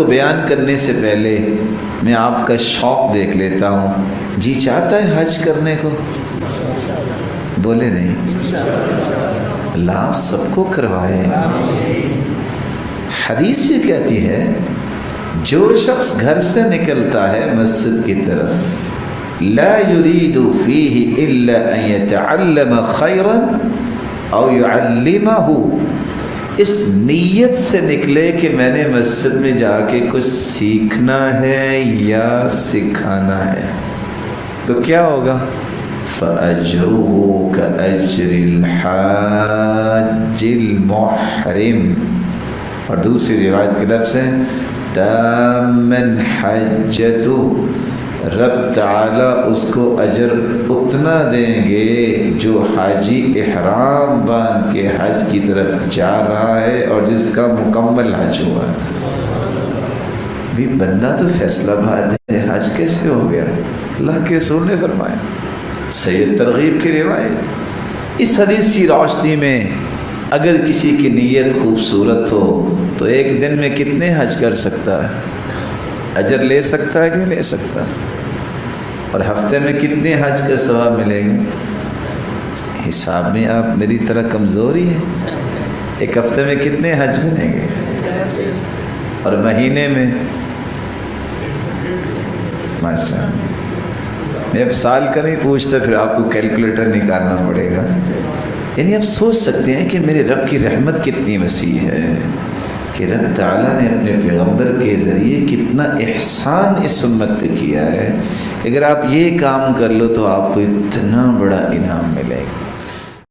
بیان کرنے سے پہلے میں آپ کا شوق دیکھ لیتا ہوں. جی چاہتا ہے حج کرنے کو؟ بولے نہیں. اللہ آپ سب کو کروائے. حدیث یہ کہتی ہے جو شخص گھر سے نکلتا ہے مسجد کی طرف لا يريد فيه الا ان يتعلم خيرا او يعلمه، اس نیت سے نکلے کہ میں نے مسجد میں جا کے کچھ سیکھنا ہے یا سکھانا ہے، تو کیا ہوگا؟ فَأَجْرُهُ كَأَجْرِ الْحَاجِّ الْمُحْرِمِ. اور دوسری روایت کے لفظ ہیں تَامًا حَجَّتُ، رب تعالیٰ اس کو اجر اتنا دیں گے جو حاجی احرام باندھ کے حج کی طرف جا رہا ہے اور جس کا مکمل حج ہوا ہے. بھی بندہ تو فیصلہ باد ہے، حج کیسے ہو گیا؟ اللہ کے رسول نے فرمایا. سید ترغیب کی روایت. اس حدیث کی روشنی میں اگر کسی کی نیت خوبصورت ہو تو ایک دن میں کتنے حج کر سکتا ہے؟ اجر لے سکتا ہے کہ لے سکتا ہے؟ اور ہفتے میں کتنے حج کا ثواب ملے گا؟ حساب میں آپ میری طرح کمزوری ہے. ایک ہفتے میں کتنے حج ملیں گے؟ اور مہینے میں ماشاء اللہ. میں اب سال کا نہیں پوچھتا، پھر آپ کو کیلکولیٹر نکالنا پڑے گا. یعنی آپ سوچ سکتے ہیں کہ میرے رب کی رحمت کتنی وسیع ہے کہ رب تعالیٰ نے اپنے پیغمبر کے ذریعے کتنا احسان اس امت پہ کیا ہے. اگر آپ یہ کام کر لو تو آپ کو اتنا بڑا انعام ملے گا.